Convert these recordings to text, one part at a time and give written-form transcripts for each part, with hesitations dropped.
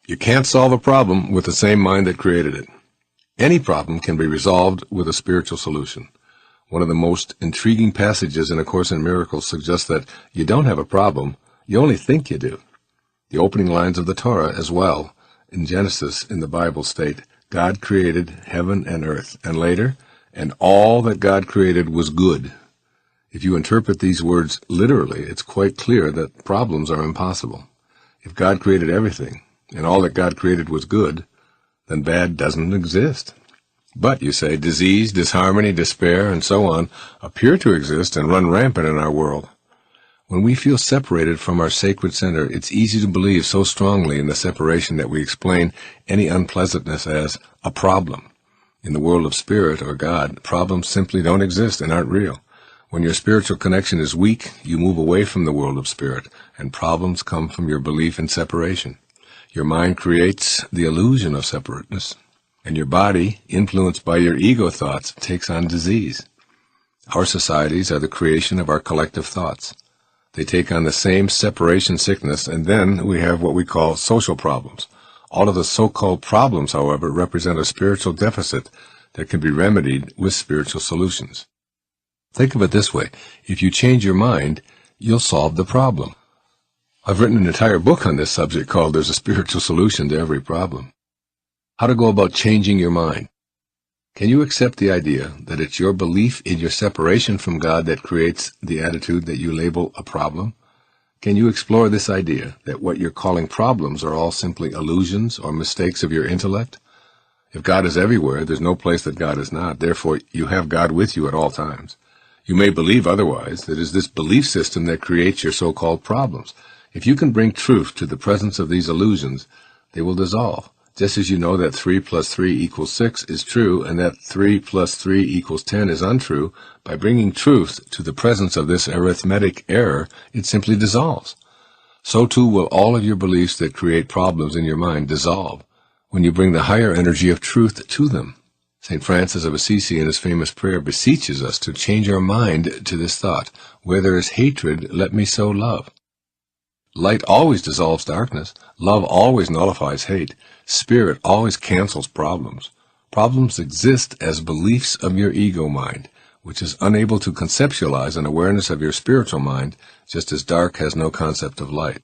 You can't solve a problem with the same mind that created it. Any problem can be resolved with a spiritual solution. One of the most intriguing passages in A Course in Miracles suggests that you don't have a problem, you only think you do. The opening lines of the Torah as well, in Genesis in the Bible state, God created heaven and earth, and later, and all that God created was good. If you interpret these words literally, it's quite clear that problems are impossible. If God created everything, and all that God created was good, then bad doesn't exist. But, you say, disease, disharmony, despair, and so on appear to exist and run rampant in our world. When we feel separated from our sacred center, it's easy to believe so strongly in the separation that we explain any unpleasantness as a problem. In the world of spirit or God, problems simply don't exist and aren't real. When your spiritual connection is weak, you move away from the world of spirit, and problems come from your belief in separation. Your mind creates the illusion of separateness, and your body, influenced by your ego thoughts, takes on disease. Our societies are the creation of our collective thoughts. They take on the same separation sickness, and then we have what we call social problems. All of the so-called problems, however, represent a spiritual deficit that can be remedied with spiritual solutions. Think of it this way. If you change your mind, you'll solve the problem. I've written an entire book on this subject called There's a Spiritual Solution to Every Problem. How to go about changing your mind. Can you accept the idea that it's your belief in your separation from God that creates the attitude that you label a problem? Can you explore this idea that what you're calling problems are all simply illusions or mistakes of your intellect? If God is everywhere, there's no place that God is not. Therefore, you have God with you at all times. You may believe otherwise. It is this belief system that creates your so-called problems. If you can bring truth to the presence of these illusions, they will dissolve. Just as you know that 3 plus 3 equals 6 is true and that 3 plus 3 equals 10 is untrue, by bringing truth to the presence of this arithmetic error, it simply dissolves. So too will all of your beliefs that create problems in your mind dissolve when you bring the higher energy of truth to them. St. Francis of Assisi in his famous prayer beseeches us to change our mind to this thought, where there is hatred, let me sow love. Light always dissolves darkness. Love always nullifies hate. Spirit always cancels problems. Problems exist as beliefs of your ego mind, which is unable to conceptualize an awareness of your spiritual mind, just as dark has no concept of light.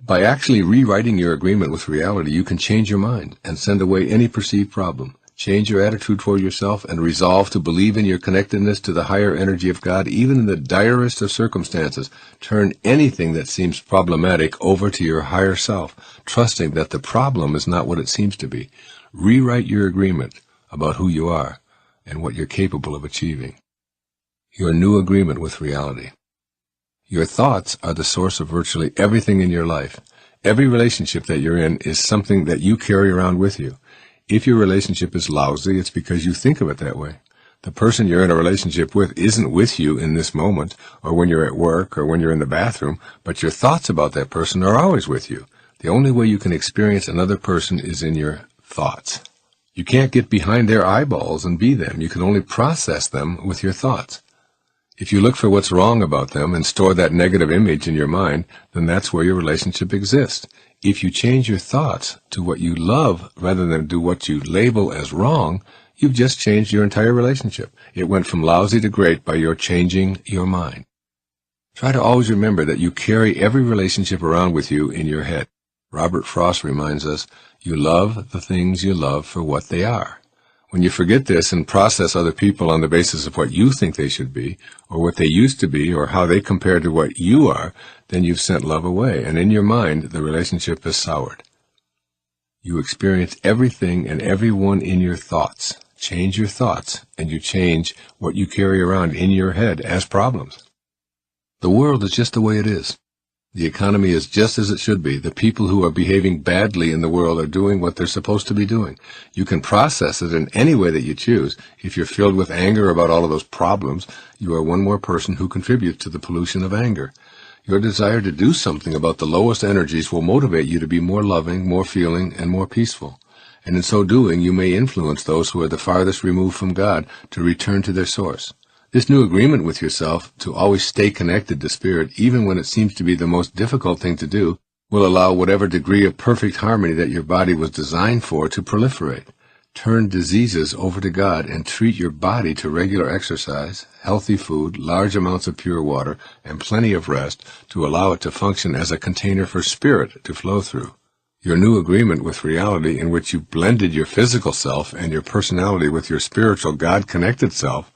By actually rewriting your agreement with reality, you can change your mind and send away any perceived problem. Change your attitude toward yourself and resolve to believe in your connectedness to the higher energy of God, even in the direst of circumstances. Turn anything that seems problematic over to your higher self, trusting that the problem is not what it seems to be. Rewrite your agreement about who you are and what you're capable of achieving. Your new agreement with reality. Your thoughts are the source of virtually everything in your life. Every relationship that you're in is something that you carry around with you. If your relationship is lousy, it's because you think of it that way. The person you're in a relationship with isn't with you in this moment, or when you're at work, or when you're in the bathroom, but your thoughts about that person are always with you. The only way you can experience another person is in your thoughts. You can't get behind their eyeballs and be them. You can only process them with your thoughts. If you look for what's wrong about them and store that negative image in your mind, then that's where your relationship exists. If you change your thoughts to what you love rather than do what you label as wrong, you've just changed your entire relationship. It went from lousy to great by your changing your mind. Try to always remember that you carry every relationship around with you in your head. Robert Frost reminds us, you love the things you love for what they are. When you forget this and process other people on the basis of what you think they should be, or what they used to be, or how they compare to what you are, then you've sent love away, and in your mind, the relationship is soured. You experience everything and everyone in your thoughts. Change your thoughts, and you change what you carry around in your head as problems. The world is just the way it is. The economy is just as it should be. The people who are behaving badly in the world are doing what they're supposed to be doing. You can process it in any way that you choose. If you're filled with anger about all of those problems, you are one more person who contributes to the pollution of anger. Your desire to do something about the lowest energies will motivate you to be more loving, more feeling, and more peaceful. And in so doing, you may influence those who are the farthest removed from God to return to their source. This new agreement with yourself to always stay connected to Spirit, even when it seems to be the most difficult thing to do, will allow whatever degree of perfect harmony that your body was designed for to proliferate. Turn diseases over to God and treat your body to regular exercise, healthy food, large amounts of pure water, and plenty of rest to allow it to function as a container for spirit to flow through. Your new agreement with reality, in which you blended your physical self and your personality with your spiritual God-connected self,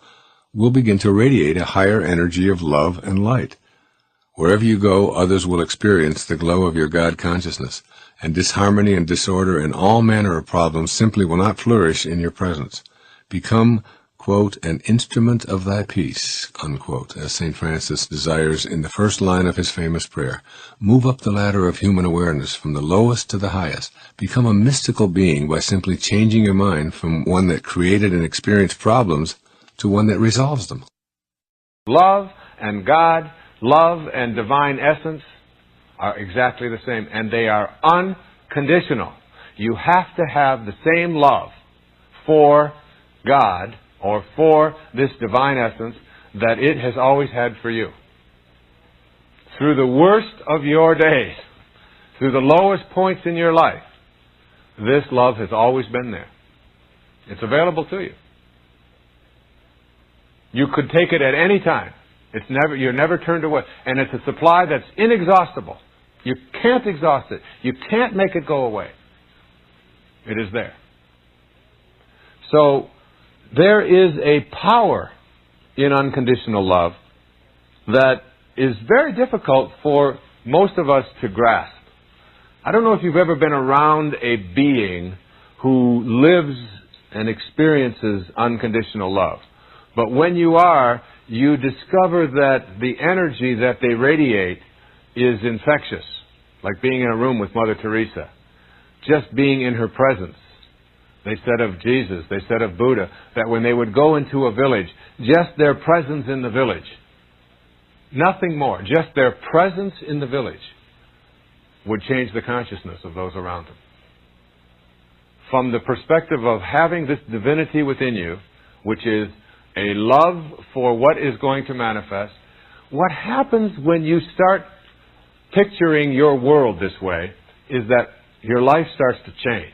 will begin to radiate a higher energy of love and light. Wherever you go, others will experience the glow of your God consciousness, and disharmony and disorder and all manner of problems simply will not flourish in your presence. Become, quote, an instrument of thy peace, unquote, as St. Francis desires in the first line of his famous prayer. Move up the ladder of human awareness from the lowest to the highest. Become a mystical being by simply changing your mind from one that created and experienced problems to one that resolves them. Love and God, love and divine essence are exactly the same, and they are unconditional. You have to have the same love for God or for this divine essence that it has always had for you. Through the worst of your days, through the lowest points in your life, this love has always been there. It's available to you. You could take it at any time. You're never turned away. And it's a supply that's inexhaustible. You can't exhaust it. You can't make it go away. It is there. So, there is a power in unconditional love that is very difficult for most of us to grasp. I don't know if you've ever been around a being who lives and experiences unconditional love. But when you are, you discover that the energy that they radiate is infectious, like being in a room with Mother Teresa. Just being in her presence. They said of Jesus, they said of Buddha, that when they would go into a village, just their presence in the village, nothing more, just their presence in the village would change the consciousness of those around them. From the perspective of having this divinity within you, which is a love for what is going to manifest, what happens when you start picturing your world this way is that your life starts to change.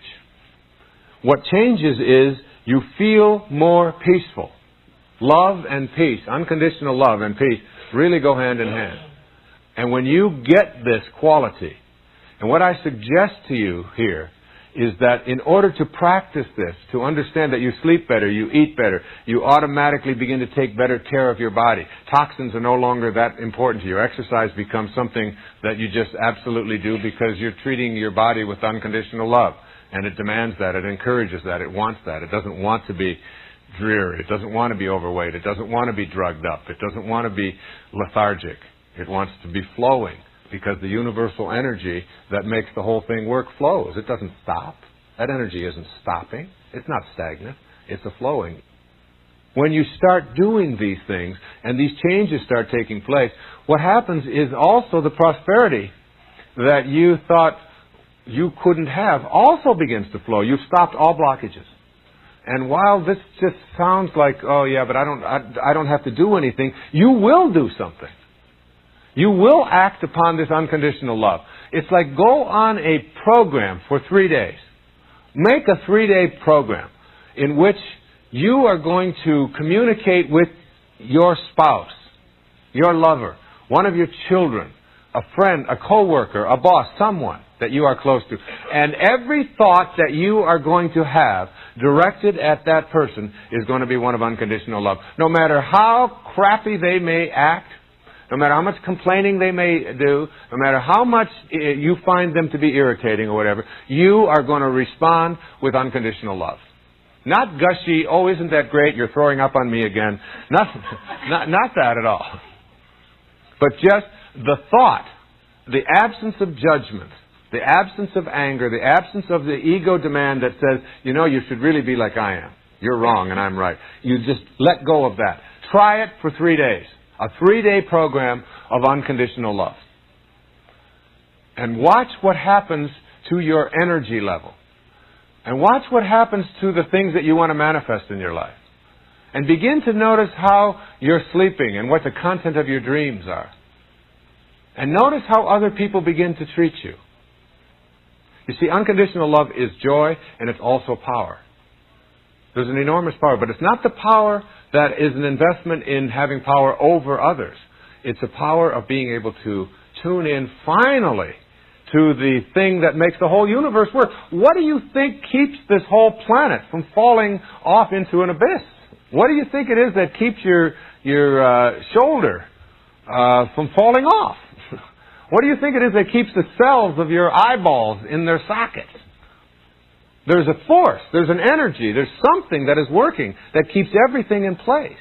What changes is you feel more peaceful. Love and peace, unconditional love and peace, really go hand in hand. And when you get this quality, and what I suggest to you here is that in order to practice this, to understand that you sleep better, you eat better, you automatically begin to take better care of your body. Toxins are no longer that important to you. Exercise becomes something that you just absolutely do because you're treating your body with unconditional love. And it demands that, it encourages that, it wants that. It doesn't want to be dreary, it doesn't want to be overweight, it doesn't want to be drugged up, it doesn't want to be lethargic. It wants to be flowing. Because the universal energy that makes the whole thing work flows. It doesn't stop. That energy isn't stopping. It's not stagnant. It's a flowing. When you start doing these things and these changes start taking place, what happens is also the prosperity that you thought you couldn't have also begins to flow. You've stopped all blockages. And while this just sounds like, oh yeah, but I don't have to do anything, you will do something. You will act upon this unconditional love. It's like go on a program for 3 days. Make a 3-day program in which you are going to communicate with your spouse, your lover, one of your children, a friend, a co-worker, a boss, someone that you are close to. And every thought that you are going to have directed at that person is going to be one of unconditional love. No matter how crappy they may act, no matter how much complaining they may do, no matter how much you find them to be irritating or whatever, you are going to respond with unconditional love. Not gushy, oh, isn't that great, you're throwing up on me again. Not that at all. But just the thought, the absence of judgment, the absence of anger, the absence of the ego demand that says, you know, you should really be like I am. You're wrong and I'm right. You just let go of that. Try it for 3 days. A 3-day program of unconditional love. And watch what happens to your energy level. And watch what happens to the things that you want to manifest in your life. And begin to notice how you're sleeping and what the content of your dreams are. And notice how other people begin to treat you. You see, unconditional love is joy, and it's also power. There's an enormous power, but it's not the power that is an investment in having power over others. It's a power of being able to tune in finally to the thing that makes the whole universe work. What do you think keeps this whole planet from falling off into an abyss? What do you think it is that keeps your shoulder from falling off? What do you think it is that keeps the cells of your eyeballs in their sockets? There's a force, there's an energy, there's something that is working that keeps everything in place,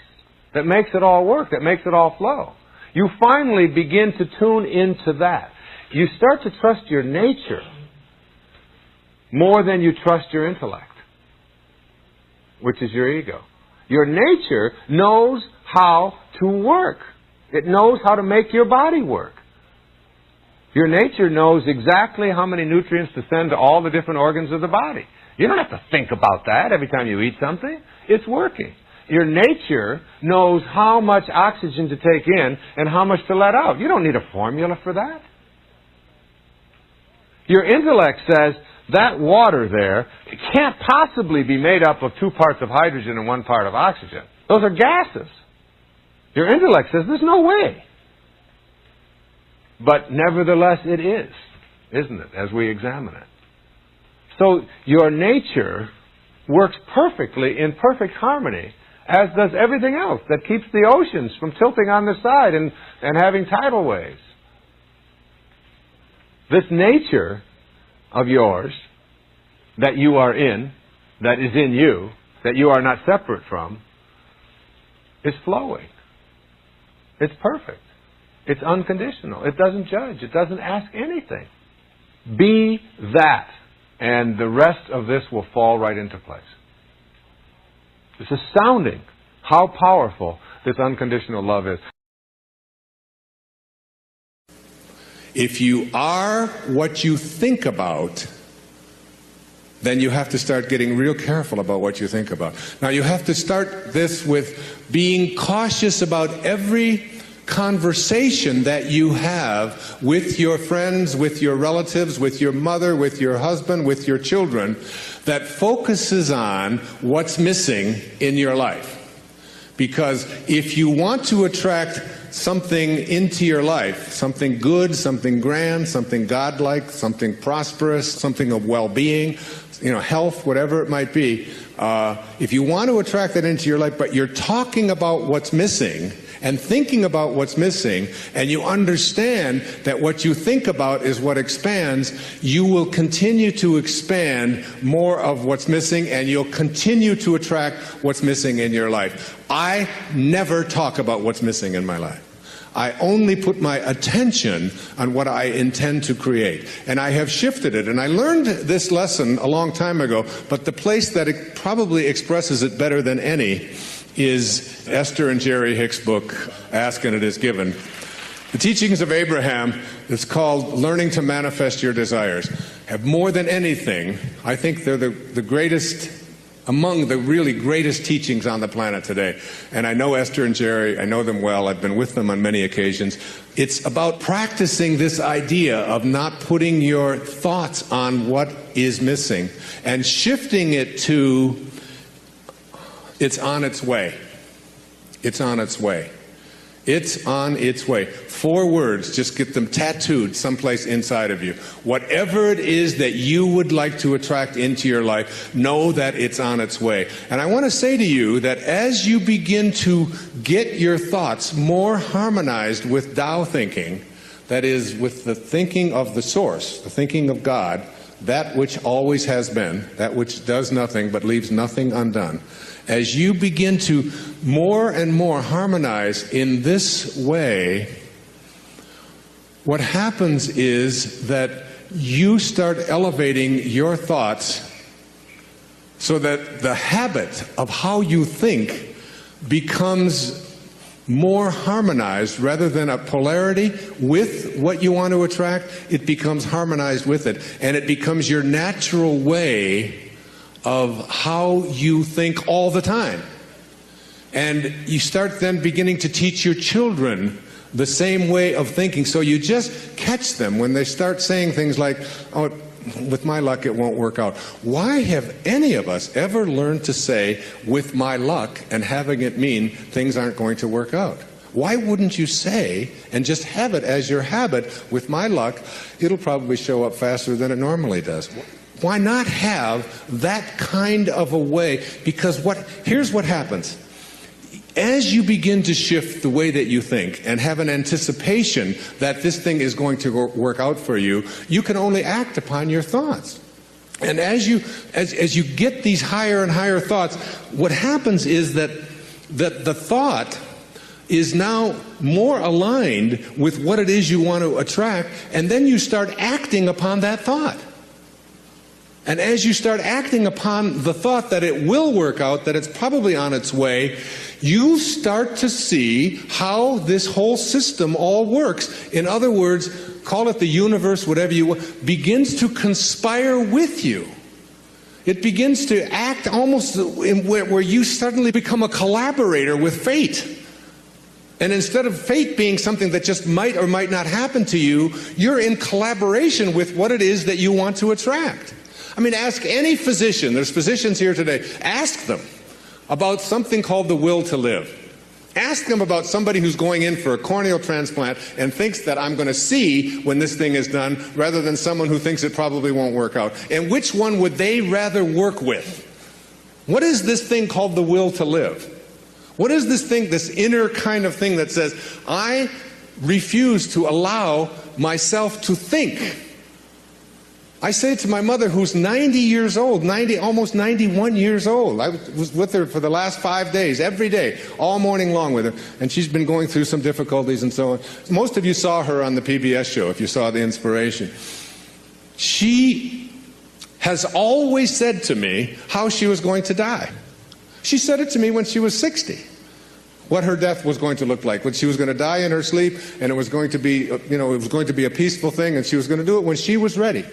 that makes it all work, that makes it all flow. You finally begin to tune into that. You start to trust your nature more than you trust your intellect, which is your ego. Your nature knows how to work. It knows how to make your body work. Your nature knows exactly how many nutrients to send to all the different organs of the body. You don't have to think about that every time you eat something. It's working. Your nature knows how much oxygen to take in and how much to let out. You don't need a formula for that. Your intellect says that water there, it can't possibly be made up of 2 parts of hydrogen and 1 part of oxygen. Those are gases. Your intellect says there's no way. But nevertheless it is, isn't it, as we examine it. So your nature works perfectly in perfect harmony, as does everything else that keeps the oceans from tilting on their side and having tidal waves. This nature of yours that you are in, that is in you, that you are not separate from, is flowing. It's perfect. It's unconditional. It doesn't judge. It doesn't ask anything. Be that, and the rest of this will fall right into place. It's astounding how powerful this unconditional love is. If you are what you think about, then you have to start getting real careful about what you think about. Now, you have to start this with being cautious about every conversation that you have with your friends, with your relatives, with your mother, with your husband, with your children, that focuses on what's missing in your life. Because if you want to attract something into your life, something good, something grand, something godlike, something prosperous, something of well-being, health, whatever it might be, if you want to attract that into your life, but you're talking about what's missing and thinking about what's missing, and you understand that what you think about is what expands, you will continue to expand more of what's missing, and you'll continue to attract what's missing in your life. I never talk about what's missing in my life. I only put my attention on what I intend to create. And I have shifted it. And I learned this lesson a long time ago, but the place that it probably expresses it better than any is Esther and Jerry Hicks' book, Ask and It Is Given. The teachings of Abraham, it's called Learning to Manifest Your Desires, have more than anything, I think they're the greatest, among the really greatest teachings on the planet today. And I know Esther and Jerry, I know them well, I've been with them on many occasions. It's about practicing this idea of not putting your thoughts on what is missing and shifting it to, it's on its way. It's on its way. It's on its way. 4 words, just get them tattooed someplace inside of you. Whatever it is that you would like to attract into your life, know that it's on its way. And I want to say to you that as you begin to get your thoughts more harmonized with Tao thinking, that is, with the thinking of the source, the thinking of God, that which always has been, that which does nothing but leaves nothing undone, as you begin to more and more harmonize in this way, what happens is that you start elevating your thoughts so that the habit of how you think becomes more harmonized rather than a polarity with what you want to attract. It becomes harmonized with it, and it becomes your natural way of how you think all the time. And you start then beginning to teach your children the same way of thinking. So you just catch them when they start saying things like, oh, with my luck, it won't work out. Why have any of us ever learned to say, with my luck, and having it mean things aren't going to work out? Why wouldn't you say, and just have it as your habit, with my luck, it'll probably show up faster than it normally does? Why not have that kind of a way? Because here's what happens. As you begin to shift the way that you think and have an anticipation that this thing is going to work out for you, you can only act upon your thoughts. And as you get these higher and higher thoughts, what happens is that the thought is now more aligned with what it is you want to attract, and then you start acting upon that thought. And as you start acting upon the thought that it will work out, that it's probably on its way, you start to see how this whole system all works. In other words, call it the universe, whatever you want, begins to conspire with you. It begins to act almost where you suddenly become a collaborator with fate. And instead of fate being something that just might or might not happen to you, you're in collaboration with what it is that you want to attract. I mean, ask any physician, there's physicians here today, ask them about something called the will to live. Ask them about somebody who's going in for a corneal transplant and thinks that I'm going to see when this thing is done, rather than someone who thinks it probably won't work out. And which one would they rather work with? What is this thing called the will to live? What is this thing, this inner kind of thing that says, I refuse to allow myself to think? I say to my mother, who's 90 years old, almost 91 years old. I was with her for the last 5 days, every day, all morning long with her. And she's been going through some difficulties and so on. Most of you saw her on the PBS show, if you saw The Inspiration. She has always said to me how she was going to die. She said it to me when she was 60. What her death was going to look like, when she was going to die in her sleep, and it was going to be, it was going to be a peaceful thing, and she was going to do it when she was ready.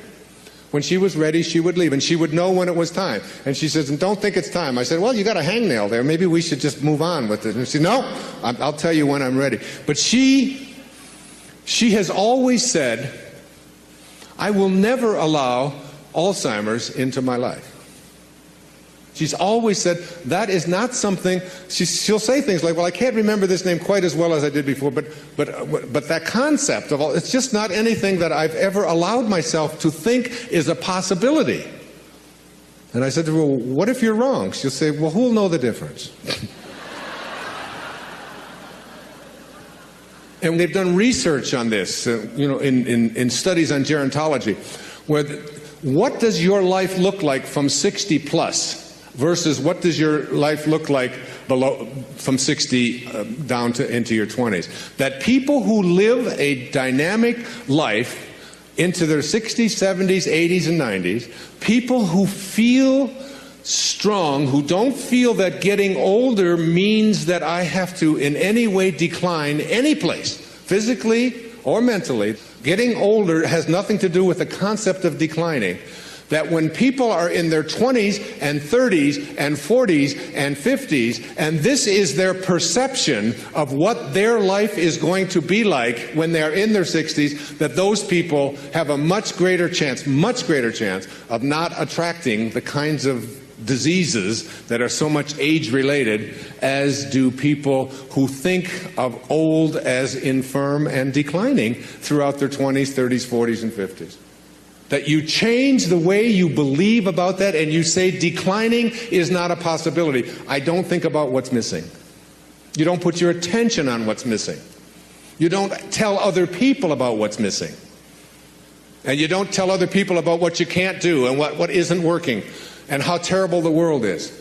When she was ready, she would leave, and she would know when it was time. And she says, and don't think it's time. I said, well, you got a hangnail there. Maybe we should just move on with it. And she said, no, I'll tell you when I'm ready. But she has always said, I will never allow Alzheimer's into my life. She's always said that is not something. She'll say things like, well, I can't remember this name quite as well as I did before, but that concept of it's just not anything that I've ever allowed myself to think is a possibility. And I said to her, well, what if you're wrong? She'll say, well, who'll know the difference? And they've done research on this, in studies on gerontology, where what does your life look like from 60 plus? Versus what does your life look like from 60 down into your 20s? That people who live a dynamic life into their 60s, 70s, 80s, and 90s, people who feel strong, who don't feel that getting older means that I have to in any way decline any place, physically or mentally. Getting older has nothing to do with the concept of declining. That when people are in their 20s and 30s and 40s and 50s, and this is their perception of what their life is going to be like when they're in their 60s, that those people have a much greater chance of not attracting the kinds of diseases that are so much age-related as do people who think of old as infirm and declining throughout their 20s, 30s, 40s, and 50s. That you change the way you believe about that and you say declining is not a possibility. I don't think about what's missing. You don't put your attention on what's missing. You don't tell other people about what's missing. And you don't tell other people about what you can't do and what isn't working and how terrible the world is.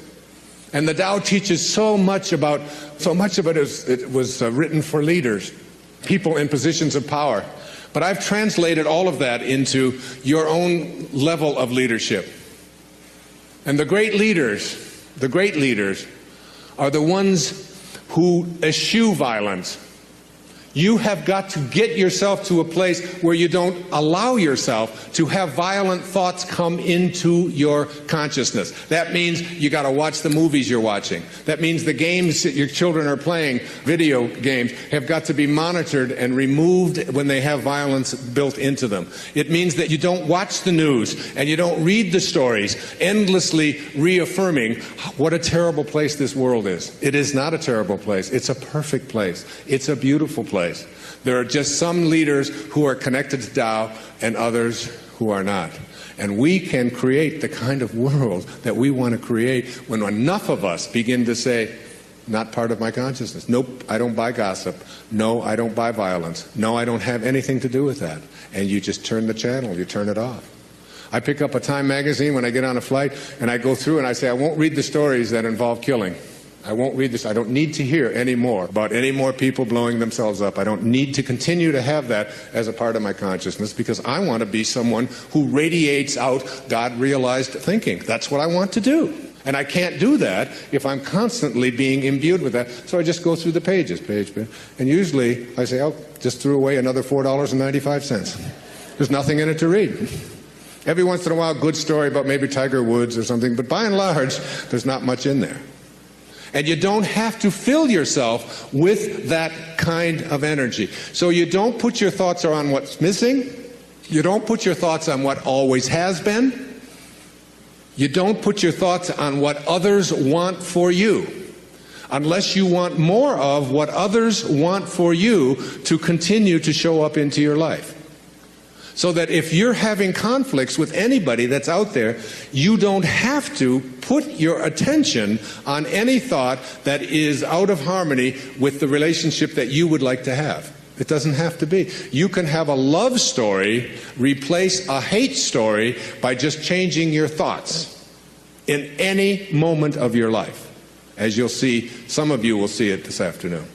And the Tao teaches so much of it was written for leaders, people in positions of power. But I've translated all of that into your own level of leadership. And the great leaders are the ones who eschew violence. You have got to get yourself to a place where you don't allow yourself to have violent thoughts come into your consciousness. That means you got to watch the movies you're watching. That means the games that your children are playing, video games, have got to be monitored and removed when they have violence built into them. It means that you don't watch the news and you don't read the stories, endlessly reaffirming what a terrible place this world is. It is not a terrible place. It's a perfect place. It's a beautiful place. There are just some leaders who are connected to Tao and others who are not. And we can create the kind of world that we want to create when enough of us begin to say, not part of my consciousness. Nope, I don't buy gossip. No, I don't buy violence. No, I don't have anything to do with that. And you just turn the channel, you turn it off. I pick up a Time magazine when I get on a flight, and I go through and I say, I won't read the stories that involve killing. I won't read this. I don't need to hear any more about any more people blowing themselves up. I don't need to continue to have that as a part of my consciousness, because I want to be someone who radiates out God-realized thinking. That's what I want to do. And I can't do that if I'm constantly being imbued with that. So I just go through the pages, page. And usually I say, oh, just threw away another $4.95. There's nothing in it to read. Every once in a while, good story about maybe Tiger Woods or something, but by and large, there's not much in there. And you don't have to fill yourself with that kind of energy. So you don't put your thoughts on what's missing. You don't put your thoughts on what always has been. You don't put your thoughts on what others want for you, unless you want more of what others want for you to continue to show up into your life. So that if you're having conflicts with anybody that's out there, you don't have to put your attention on any thought that is out of harmony with the relationship that you would like to have. It doesn't have to be. You can have a love story replace a hate story by just changing your thoughts in any moment of your life. As you'll see, some of you will see it this afternoon,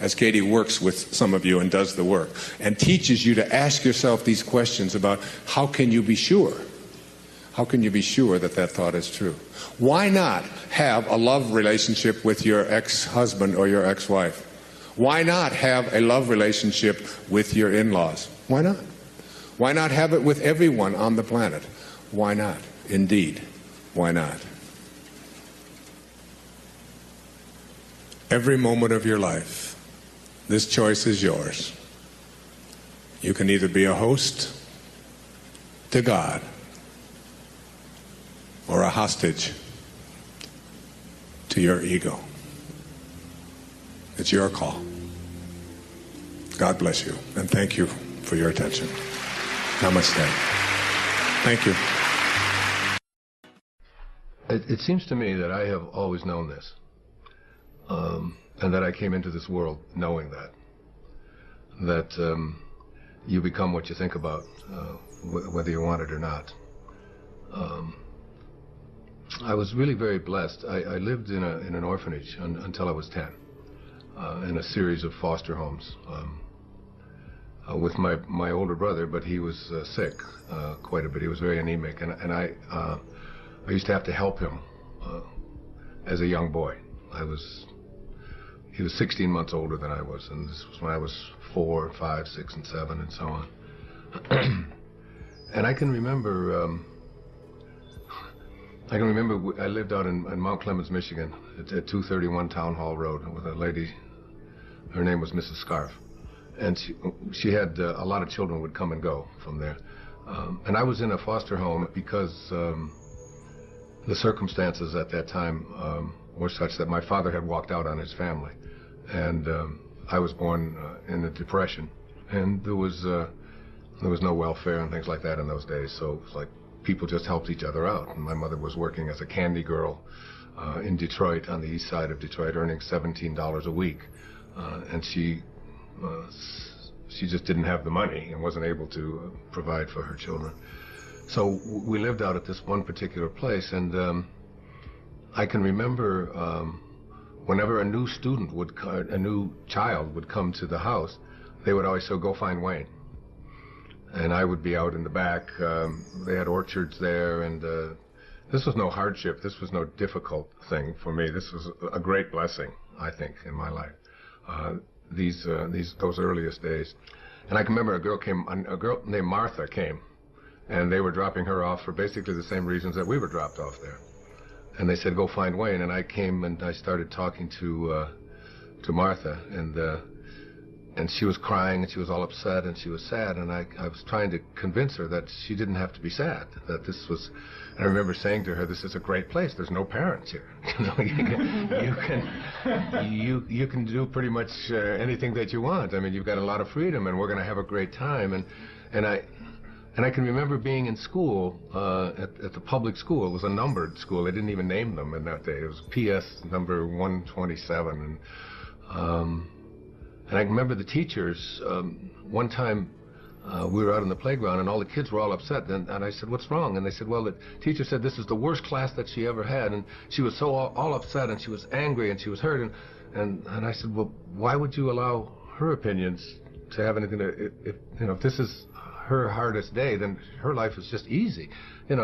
as Katie works with some of you and does the work and teaches you to ask yourself these questions about how can you be sure? How can you be sure that that thought is true? Why not have a love relationship with your ex-husband or your ex-wife? Why not have a love relationship with your in-laws? Why not? Why not have it with everyone on the planet? Why not? Indeed, why not? Every moment of your life, this choice is yours. You can either be a host to God or a hostage to your ego. It's your call. God bless you, and thank you for your attention. Namaste. Thank you. It seems to me that I have always known this. And that I came into this world knowing that you become what you think about, whether you want it or not. I was really very blessed. I lived in an orphanage until I was 10, in a series of foster homes with my older brother, but he was sick quite a bit. He was very anemic, and I used to have to help him as a young boy. He was 16 months older than I was, and this was when I was 4, 5, 6, and 7, and so on. And I can remember I lived out in Mount Clemens, Michigan, at 231 Town Hall Road with a lady. Her name was Mrs. Scarf, and she had a lot of children would come and go from there. And I was in a foster home because the circumstances at that time were such that my father had walked out on his family. And I was born in the Depression, and there was no welfare and things like that in those days, so it was like people just helped each other out. And my mother was working as a candy girl in Detroit, on the east side of Detroit, earning $17 a week, and she just didn't have the money and wasn't able to provide for her children. So we lived out at this one particular place, and I can remember whenever a new child would come to the house, they would always say, "Go find Wayne." And I would be out in the back. They had orchards there, and this was no hardship. This was no difficult thing for me. This was a great blessing, I think, in my life. those earliest days. And I can remember a girl named Martha came, and they were dropping her off for basically the same reasons that we were dropped off there. And they said, go find Wayne. And I came and I started talking to Martha, and she was crying and she was all upset and she was sad. And I was trying to convince her that she didn't have to be sad, that this was, and I remember saying to her, this is a great place. There's no parents here. You can do pretty much anything that you want. I mean, you've got a lot of freedom and we're going to have a great time. And I can remember being in school, at the public school. It was a numbered school. They didn't even name them in that day. It was PS number 127. And I remember the teachers, one time we were out on the playground and all the kids were all upset. And I said, what's wrong? And they said, well, the teacher said this is the worst class that she ever had. And she was so all upset and she was angry and she was hurt. And I said, well, why would you allow her opinions to have anything to, if this is her hardest day, then her life is just easy, and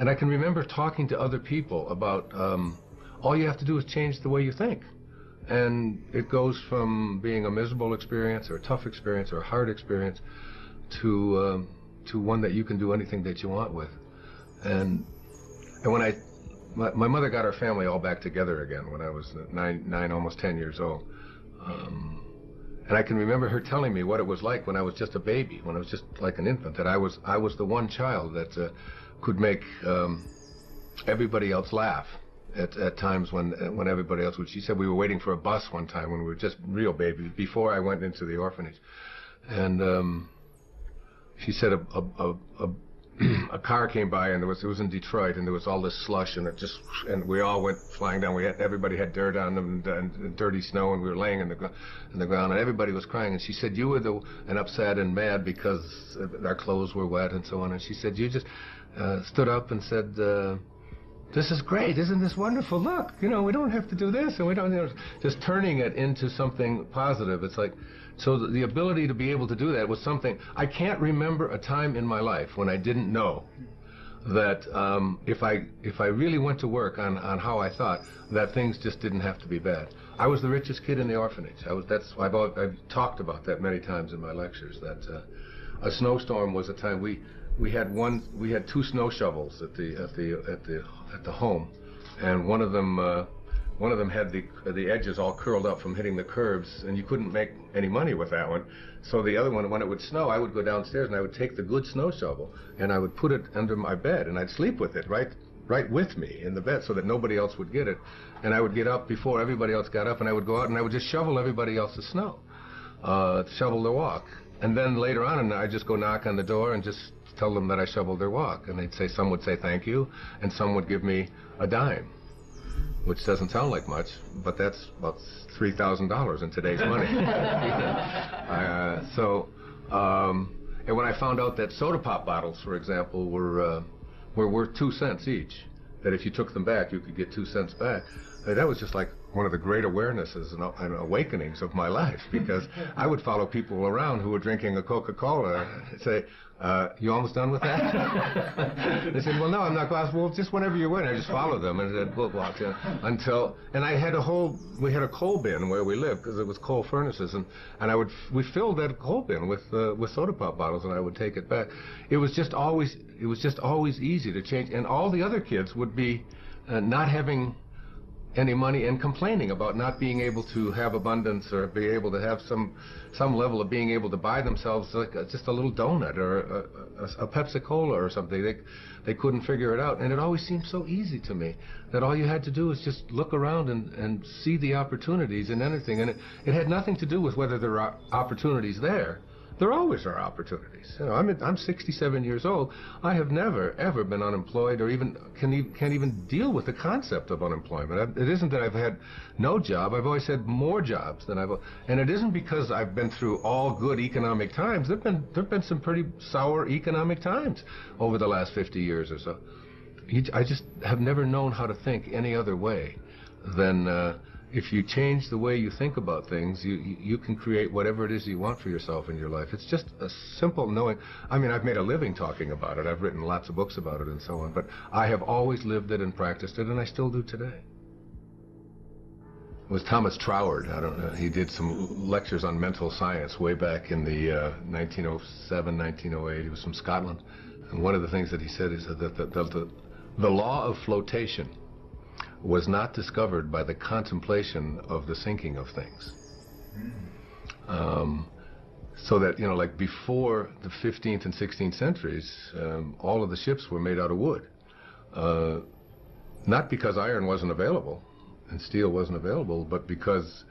I can remember talking to other people about all you have to do is change the way you think, and it goes from being a miserable experience or a tough experience or a hard experience to one that you can do anything that you want with. And when my mother got our family all back together again when I was nine almost 10 years old. And I can remember her telling me what it was like when I was just a baby, when I was just like an infant, that I was the one child that could make everybody else laugh at times when everybody else would. She said we were waiting for a bus one time when we were just real babies before I went into the orphanage, and she said a car came by and it was in Detroit and there was all this slush and and we all went flying down. Everybody had dirt on them and dirty snow, and we were laying in the ground and everybody was crying. And she said you were and upset and mad because our clothes were wet and so on. And she said you just stood up and said, this is great, isn't this wonderful? Look, we don't have to do this, and we don't, just turning it into something positive. It's like, so the ability to be able to do that was something. I can't remember a time in my life when I didn't know that if I really went to work on how I thought, that things just didn't have to be bad. I was the richest kid in the orphanage. I've talked about that many times in my lectures. That a snowstorm was a time we had two snow shovels at the home, and one of them had the edges all curled up from hitting the curbs, and you couldn't make any money with that one. So the other one, when it would snow, I would go downstairs and I would take the good snow shovel and I would put it under my bed and I'd sleep with it right with me in the bed so that nobody else would get it. And I would get up before everybody else got up and I would go out and I would just shovel everybody else's snow, shovel their walk. And then later on, and I'd just go knock on the door and just tell them that I shoveled their walk. And some would say thank you, and some would give me a dime, which doesn't sound like much, but that's about $3,000 in today's money. And when I found out that soda pop bottles, for example, were worth 2 cents each, that if you took them back, you could get 2 cents back, that was just like one of the great awarenesses and awakenings of my life, because I would follow people around who were drinking a Coca-Cola and say, you almost done with that? They said, well, no, I'm not. Well, just whenever you're ready. I just followed them and then walked in until, and we had a coal bin where we lived because it was coal furnaces, and we filled that coal bin with soda pop bottles, and I would take it back. It was just always easy to change, and all the other kids would be not having any money and complaining about not being able to have abundance or be able to have some level of being able to buy themselves like just a little donut or a Pepsi Cola or something. They couldn't figure it out, and it always seemed so easy to me that all you had to do was just look around and see the opportunities in anything, and it had nothing to do with whether there are opportunities there. There always are opportunities. I'm 67 years old. I have never, ever been unemployed or even can't even deal with the concept of unemployment. It isn't that I've had no job. I've always had more jobs than and it isn't because I've been through all good economic times. There've been some pretty sour economic times over the last 50 years or so. I just have never known how to think any other way than if you change the way you think about things, you can create whatever it is you want for yourself in your life. It's just a simple knowing. I mean, I've made a living talking about it. I've written lots of books about it and so on. But I have always lived it and practiced it, and I still do today. was Thomas Troward. I don't know. He did some lectures on mental science way back in the 1907, 1908. He was from Scotland. And one of the things that he said is that the law of flotation was not discovered by the contemplation of the sinking of things. So that, you know, like before the 15th and 16th centuries, all of the ships were made out of wood. Not because iron wasn't available and steel wasn't available, but because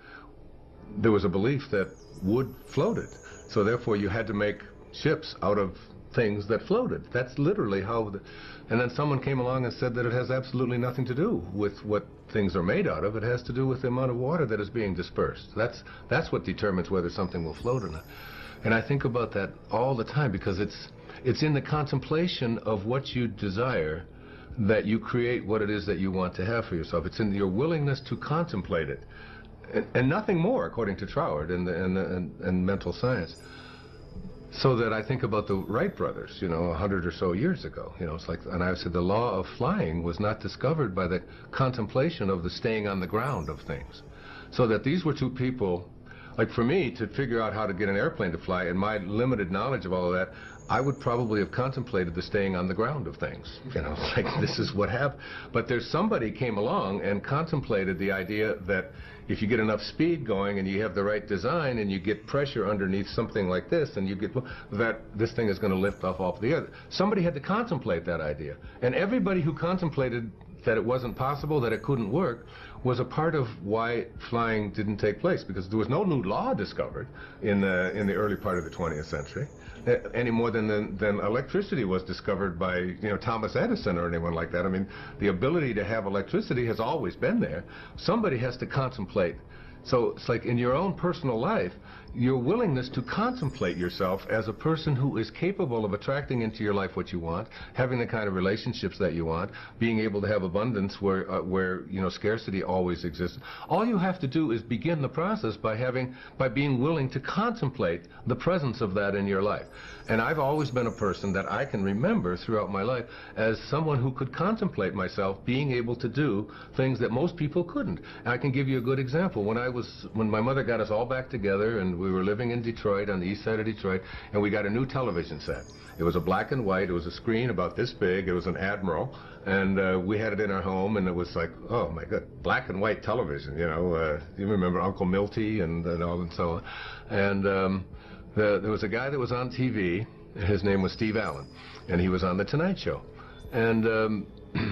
there was a belief that wood floated. So therefore you had to make ships out of things that floated. That's literally how and then someone came along and said that it has absolutely nothing to do with what things are made out of. It has to do with the amount of water that is being dispersed. That's what determines whether something will float or not. And I think about that all the time, because it's in the contemplation of what you desire that you create what it is that you want to have for yourself. It's in your willingness to contemplate it, and nothing more, according to Troward and mental science. So that I think about the Wright brothers, you know, 100 or so years ago. You know, it's like, and I said the law of flying was not discovered by the contemplation of the staying on the ground of things. So that these were two people, like for me, to figure out how to get an airplane to fly, and my limited knowledge of all of that, I would probably have contemplated the staying on the ground of things. You know, like this is what happened. But there's somebody came along and contemplated the idea that if you get enough speed going and you have the right design and you get pressure underneath something like this, and you get that this thing is going to lift off the other. Somebody had to contemplate that idea. And everybody who contemplated that it wasn't possible, that it couldn't work, was a part of why flying didn't take place, because there was no new law discovered in the early part of the 20th century, any more than electricity was discovered by, you know, Thomas Edison or anyone like that. I mean, the ability to have electricity has always been there. Somebody has to contemplate. So it's like in your own personal life, your willingness to contemplate yourself as a person who is capable of attracting into your life what you want, having the kind of relationships that you want, being able to have abundance where you know, scarcity always exists. All you have to do is begin the process by being willing to contemplate the presence of that in your life. And I've always been a person that I can remember throughout my life as someone who could contemplate myself being able to do things that most people couldn't. And I can give you a good example. When my mother got us all back together, and we were living in Detroit, on the east side of Detroit, and we got a new television set. It was a black and white. It was a screen about this big. It was an Admiral, and we had it in our home, and it was like, oh my God, black and white television. You know, you remember Uncle Milty and all and so on. And there was a guy that was on TV. His name was Steve Allen, and he was on The Tonight Show. And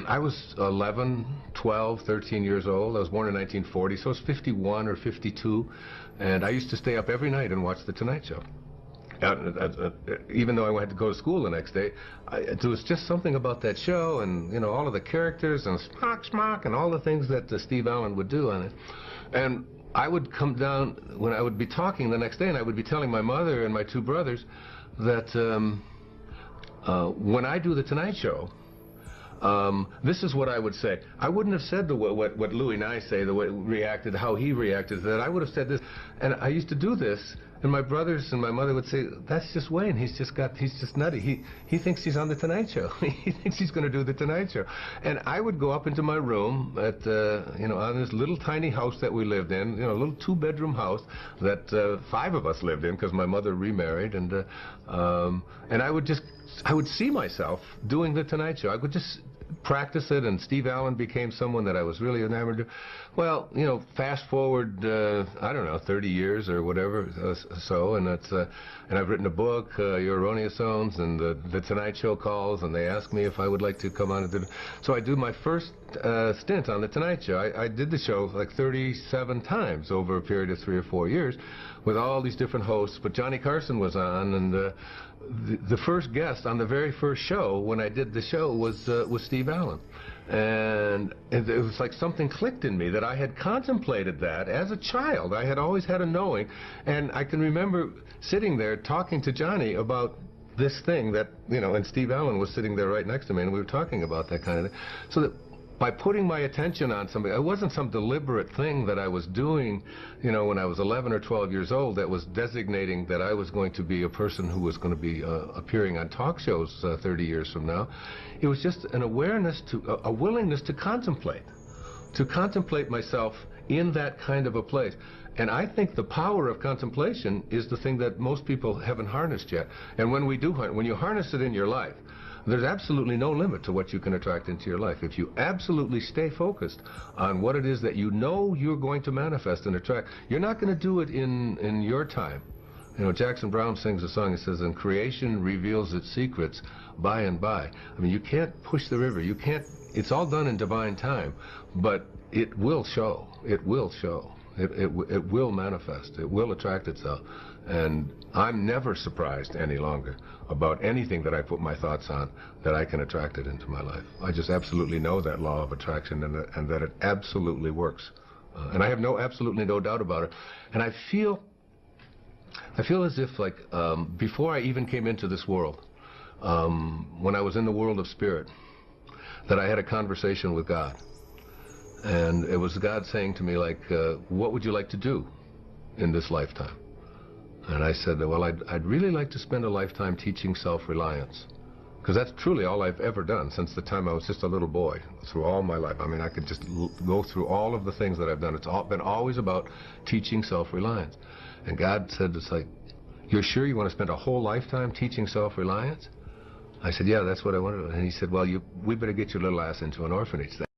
I was 11, 12, 13 years old. I was born in 1940, so I was 51 or 52, and I used to stay up every night and watch The Tonight Show. Even though I had to go to school the next day, there was just something about that show, and you know, all of the characters and smock and all the things that Steve Allen would do on it. And I would come down when I would be talking the next day, and I would be telling my mother and my two brothers that when I do The Tonight Show, this is what I would say. I wouldn't have said what Louis and I say, the way reacted, how he reacted. That I would have said this, and I used to do this, and my brothers and my mother would say, "That's just Wayne. He's just nutty. He thinks he's on the Tonight Show. He thinks he's going to do the Tonight Show." And I would go up into my room at you know, on this little tiny house that we lived in, you know, a little 2-bedroom house that 5 of us lived in because my mother remarried, and I would see myself doing the Tonight Show. I would just practice it, and Steve Allen became someone that I was really enamored of. Well, you know, fast forward, I don't know, 30 years or whatever, and I've written a book, Your Erroneous Zones, and the Tonight Show calls, and they ask me if I would like to come on and do it. So I do my first stint on the Tonight Show. I did the show like 37 times over a period of 3 or 4 years with all these different hosts, but Johnny Carson was on, and the first guest on the very first show when I did the show was Steve Allen. And it was like something clicked in me that I had contemplated that as a child. I had always had a knowing, and I can remember sitting there talking to Johnny about this thing that, you know, and Steve Allen was sitting there right next to me, and we were talking about that kind of thing. So that by putting my attention on something, it wasn't some deliberate thing that I was doing, you know, when I was 11 or 12 years old that was designating that I was going to be a person who was going to be appearing on talk shows 30 years from now. It was just an awareness a willingness to contemplate myself in that kind of a place. And I think the power of contemplation is the thing that most people haven't harnessed yet. And when you harness it in your life, there's absolutely no limit to what you can attract into your life. If you absolutely stay focused on what it is that you know you're going to manifest and attract, you're not going to do it in your time. You know, Jackson Browne sings a song, it says, and creation reveals its secrets by and by. I mean, you can't push the river. You can't, it's all done in divine time, but it will show. It will show. It will manifest. It will attract itself. And I'm never surprised any longer about anything that I put my thoughts on that I can attract it into my life. I just absolutely know that law of attraction and that it absolutely works. And I have absolutely no doubt about it. And I feel as if, like, before I even came into this world, when I was in the world of spirit, that I had a conversation with God. And it was God saying to me, like, what would you like to do in this lifetime? And I said, well, I'd really like to spend a lifetime teaching self-reliance. Because that's truly all I've ever done since the time I was just a little boy, through all my life. I mean, I could just go through all of the things that I've done. It's been always about teaching self-reliance. And God said, it's like, you're sure you want to spend a whole lifetime teaching self-reliance? I said, yeah, that's what I wanted. And he said, well, we better get your little ass into an orphanage then.